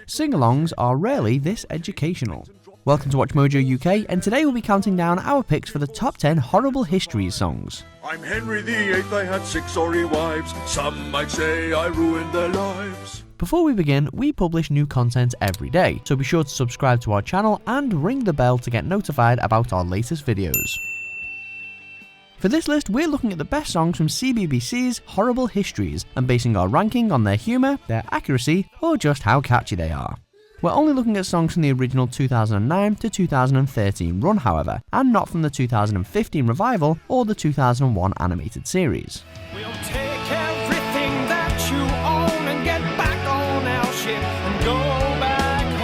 Sing-alongs are rarely this educational. Welcome to Watch Mojo UK, and today we'll be counting down our picks for the top 10 Horrible Histories songs. I'm Henry VIII, I had 6 sorry wives. Some might say I ruined their lives. Before we begin, we publish new content every day, so be sure to subscribe to our channel and ring the bell to get notified about our latest videos. For this list, we're looking at the best songs from CBBC's Horrible Histories and basing our ranking on their humour, their accuracy, or just how catchy they are. We're only looking at songs from the original 2009 to 2013 run, however, and not from the 2015 revival or the 2001 animated series. We'll take everything that you own and get back on our ship and go back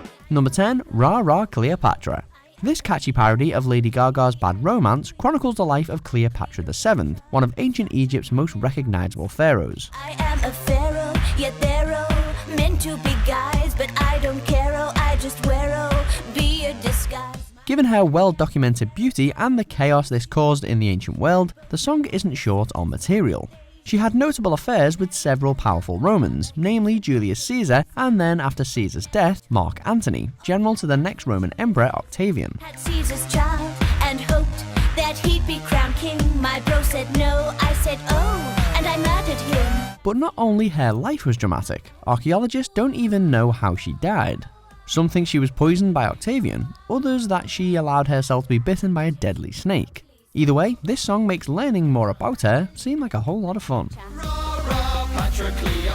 home. Number 10, Ra Cleopatra. This catchy parody of Lady Gaga's Bad Romance chronicles the life of Cleopatra VII, one of ancient Egypt's most recognisable pharaohs. I am a pharaoh, yet they're all meant to be guys, but I don't care, oh, I just wear, oh, be a disguise. Given her well-documented beauty and the chaos this caused in the ancient world, the song isn't short on material. She had notable affairs with several powerful Romans, namely Julius Caesar, and then after Caesar's death, Mark Antony, general to the next Roman Emperor Octavian. Had Caesar's child and hoped that he'd be crowned king. My bro said no, I said oh, and I murdered him. But not only her life was dramatic, archaeologists don't even know how she died. Some think she was poisoned by Octavian, others that she allowed herself to be bitten by a deadly snake. Either way, this song makes learning more about her seem like a whole lot of fun.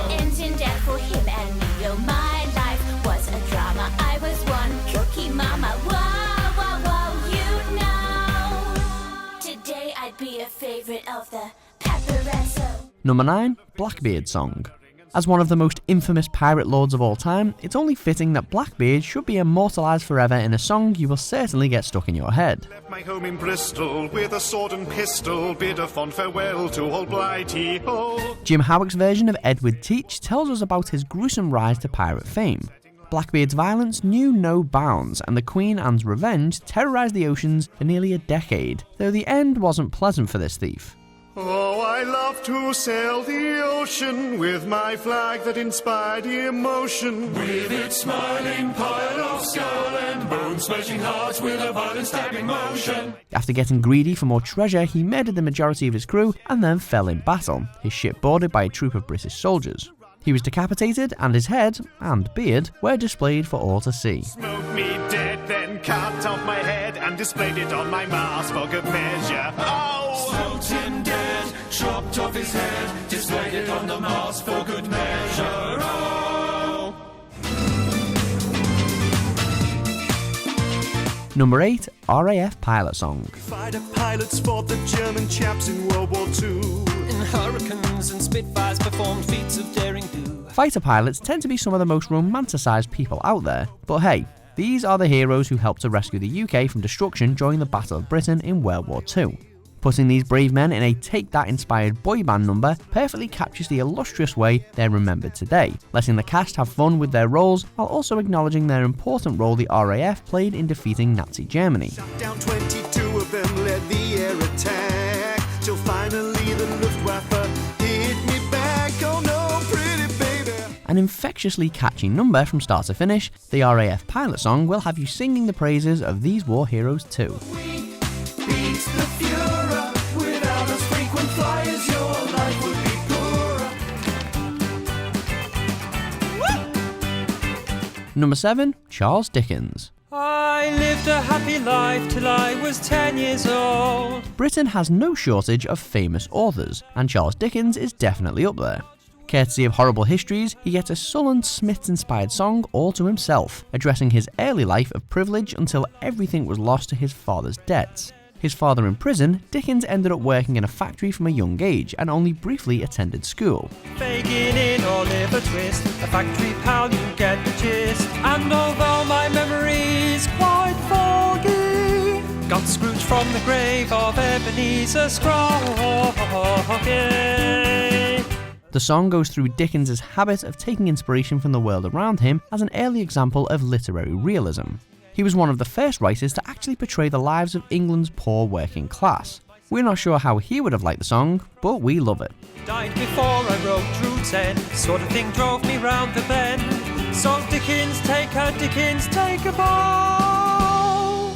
Ends in death for him and me, oh, my life was a drama. I was one cookie mama, whoa, whoa, whoa, you know. Today I'd be a favourite of the paparazzo. Number 9, Blackbeard song. As one of the most infamous pirate lords of all time, it's only fitting that Blackbeard should be immortalised forever in a song you will certainly get stuck in your head. Left my home in Bristol with a sword and pistol, bid a fond farewell to old Blighty ho. Jim Howick's version of Edward Teach tells us about his gruesome rise to pirate fame. Blackbeard's violence knew no bounds, and the Queen Anne's revenge terrorised the oceans for nearly a decade, though the end wasn't pleasant for this thief. Oh, I love to sail the ocean with my flag that inspired emotion. With its smiling pile of skull and bones, smashing hearts with a violent stabbing motion. After getting greedy for more treasure, he murdered the majority of his crew and then fell in battle, his ship boarded by a troop of British soldiers. He was decapitated, and his head and beard were displayed for all to see. Smoke me dead, then cut off my head and displayed it on my mast for good measure. Oh! Smoked him dead, chopped off his head, displayed it on the mast for good measure. Oh! Number 8, RAF Pilot Song. Fighter pilots fought the German chaps in World War II. In hurricanes and Spitfires performed feats of daring do. Fighter pilots tend to be some of the most romanticised people out there, but hey, these are the heroes who helped to rescue the UK from destruction during the Battle of Britain in World War II. Putting these brave men in a Take That inspired boy band number perfectly captures the illustrious way they're remembered today, letting the cast have fun with their roles while also acknowledging their important role the RAF played in defeating Nazi Germany. Shot down 22 of them, led the air attack, till finally the Luftwaffe hit me back. Oh no, pretty baby. An infectiously catchy number from start to finish, the RAF Pilot Song will have you singing the praises of these war heroes too. Beats the Fuhrer. Without us frequent flyers, your life would be poorer. Number 7, Charles Dickens. I lived a happy life till I was 10 years old. Britain has no shortage of famous authors, and Charles Dickens is definitely up there. Courtesy of Horrible Histories, he gets a sullen Smiths-inspired song all to himself, addressing his early life of privilege until everything was lost to his father's debts. His father in prison, Dickens ended up working in a factory from a young age and only briefly attended school. Faking in or liver twist, a factory pal, you get the gist. And although my memory's quite foggy, got Scrooge from the grave of Ebenezer Scrooge. The song goes through Dickens' habit of taking inspiration from the world around him as an early example of literary realism. He was one of the first writers to actually portray the lives of England's poor working class. We're not sure how he would have liked the song, but we love it. Died before I wrote Drood's End, sort of thing drove me round the bend. So Dickens, take a bow.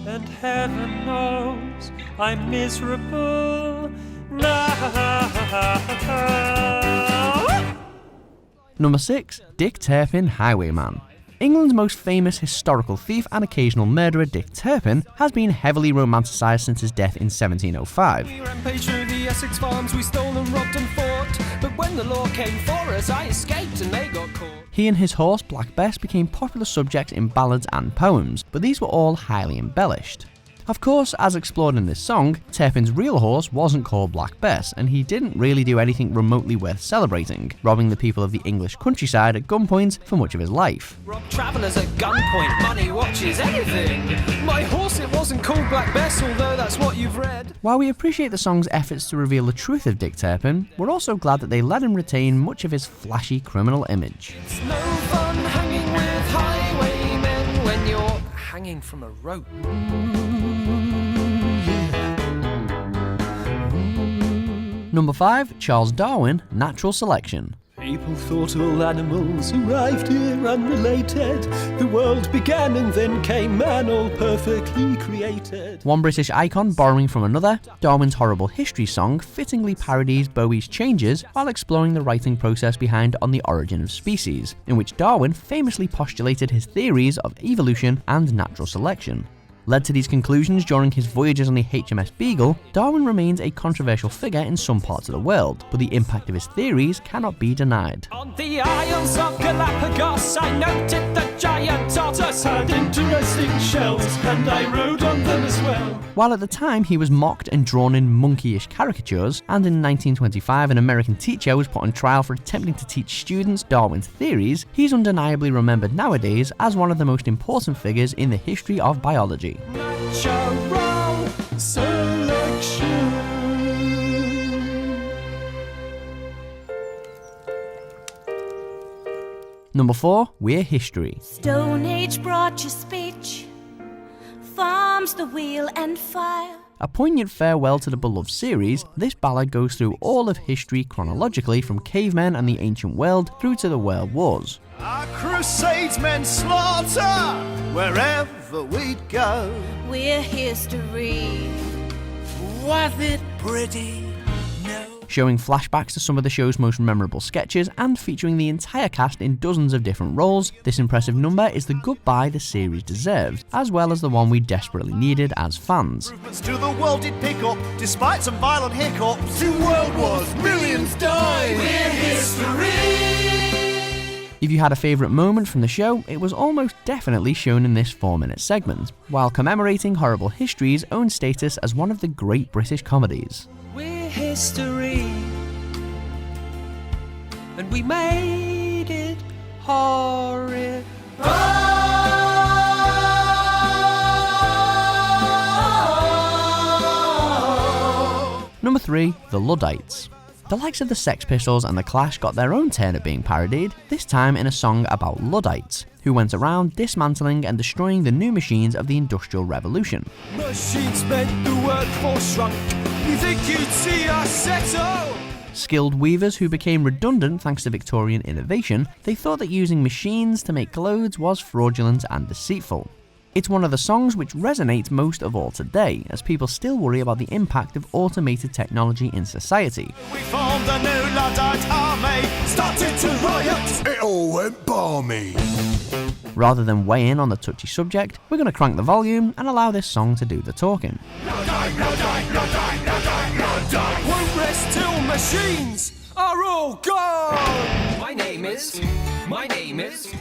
And heaven knows I'm miserable now. Number 6, Dick Turpin, Highwayman. England's most famous historical thief and occasional murderer, Dick Turpin, has been heavily romanticised since his death in 1705. We rampaged through the Essex farms, we stole and robbed and fought. But when the law came for us, I escaped and they got caught. He and his horse, Black Bess, became popular subjects in ballads and poems, but these were all highly embellished. Of course, as explored in this song, Turpin's real horse wasn't called Black Bess, and he didn't really do anything remotely worth celebrating, robbing the people of the English countryside at gunpoint for much of his life. Rob travellers at gunpoint, money, watches, anything. My horse, it wasn't called Black Bess, although that's what you've read. While we appreciate the song's efforts to reveal the truth of Dick Turpin, we're also glad that they let him retain much of his flashy criminal image. It's no fun hanging with highwaymen when you're hanging from a rope. Number 5, Charles Darwin, Natural Selection. People thought all animals arrived here unrelated. The world began and then came man, all perfectly created. One British icon borrowing from another, Darwin's Horrible Histories song fittingly parodies Bowie's Changes while exploring the writing process behind On the Origin of Species, in which Darwin famously postulated his theories of evolution and natural selection. Led to these conclusions during his voyages on the HMS Beagle, Darwin remains a controversial figure in some parts of the world, but the impact of his theories cannot be denied. On the Isles of Galapagos, I noted the giant otters had interesting shells, and I rode on them as well. While at the time he was mocked and drawn in monkeyish caricatures, and in 1925 an American teacher was put on trial for attempting to teach students Darwin's theories, he's undeniably remembered nowadays as one of the most important figures in the history of biology. Natural selection. Number 4, We're History. Stone Age brought you speech, farms, the wheel and fire. A poignant farewell to the beloved series, this ballad goes through all of history chronologically from cavemen and the ancient world through to the world wars. Our crusades meant slaughter wherever we'd go. We're history. Was it pretty? No. Showing flashbacks to some of the show's most memorable sketches and featuring the entire cast in dozens of different roles, this impressive number is the goodbye the series deserved, as well as the one we desperately needed as fans. Improvements to the world did pick up, despite some violent hiccups. 2 world wars, millions died. We're history. If you had a favourite moment from the show, it was almost definitely shown in this 4-minute segment, while commemorating Horrible History's own status as one of the great British comedies. We're history, and we made it horrible. Number 3, The Luddites. The likes of the Sex Pistols and The Clash got their own turn at being parodied, this time in a song about Luddites, who went around dismantling and destroying the new machines of the Industrial Revolution. Machines meant the workforce shrunk. You think you'd see us settle? Skilled weavers who became redundant thanks to Victorian innovation, they thought that using machines to make clothes was fraudulent and deceitful. It's one of the songs which resonates most of all today, as people still worry about the impact of automated technology in society. We formed a new Luddite army, started to riot. It all went balmy. Rather than weigh in on the touchy subject, we're going to crank the volume and allow this song to do the talking. Luddite, Luddite, Luddite, Luddite, Luddite. Won't rest till machines are all gone. My name is.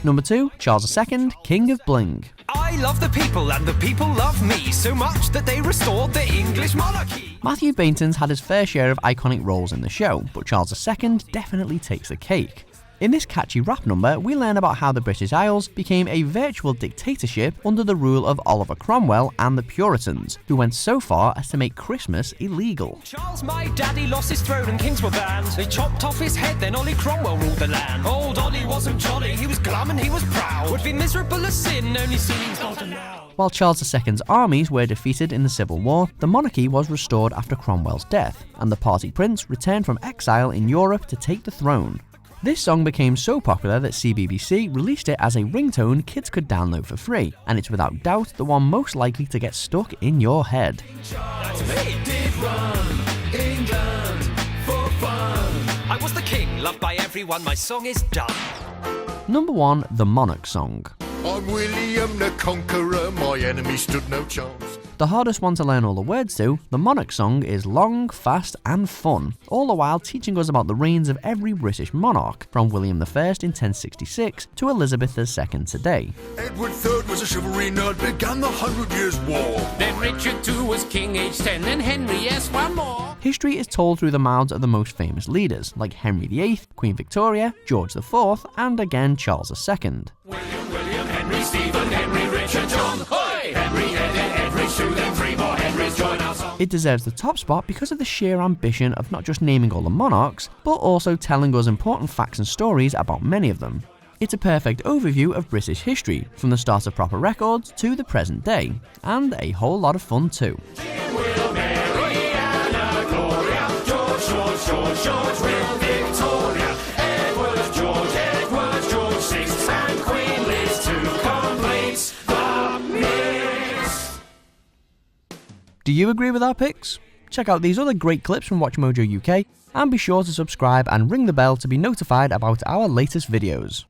Number 2, Charles II, King of Bling. I love the people and the people love me so much that they restored the English monarchy. Matthew Bainton's had his fair share of iconic roles in the show, but Charles II definitely takes the cake. In this catchy rap number, we learn about how the British Isles became a virtual dictatorship under the rule of Oliver Cromwell and the Puritans, who went so far as to make Christmas illegal. Charles, my daddy, lost his throne and kings were banned. They chopped off his head, then Ollie Cromwell ruled the land. Old Ollie wasn't jolly, he was glum and he was proud. Would be miserable as sin, only sin's not allowed. While Charles II's armies were defeated in the Civil War, the monarchy was restored after Cromwell's death, and the party prince returned from exile in Europe to take the throne. This song became so popular that CBBC released it as a ringtone kids could download for free, and it's without doubt the one most likely to get stuck in your head. That's me. Did run England for fun. I was the king, loved by everyone, my song is done. Number 1, the Monarch Song. I'm William the Conqueror, my enemy stood no chance. The hardest one to learn all the words to, the Monarch Song is long, fast and fun, all the while teaching us about the reigns of every British monarch, from William I in 1066 to Elizabeth II today. Edward III was a chivalry nerd, began the 100 Years' War. Then Richard II was king aged 10, then Henry, yes, one more. History is told through the mouths of the most famous leaders, like Henry VIII, Queen Victoria, George IV, and again Charles II. William, Henry, Stephen, Henry, Richard, John, hoy! Henry, Henry, Sue, then 3 more Henrys join our song. It deserves the top spot because of the sheer ambition of not just naming all the monarchs, but also telling us important facts and stories about many of them. It's a perfect overview of British history, from the start of proper records to the present day, and a whole lot of fun too. Will, Mary, Anna, Gloria, George, Will, Victoria, Edward, George VI, and Queen Liz to complete the mix. Do you agree with our picks? Check out these other great clips from WatchMojo UK, and be sure to subscribe and ring the bell to be notified about our latest videos.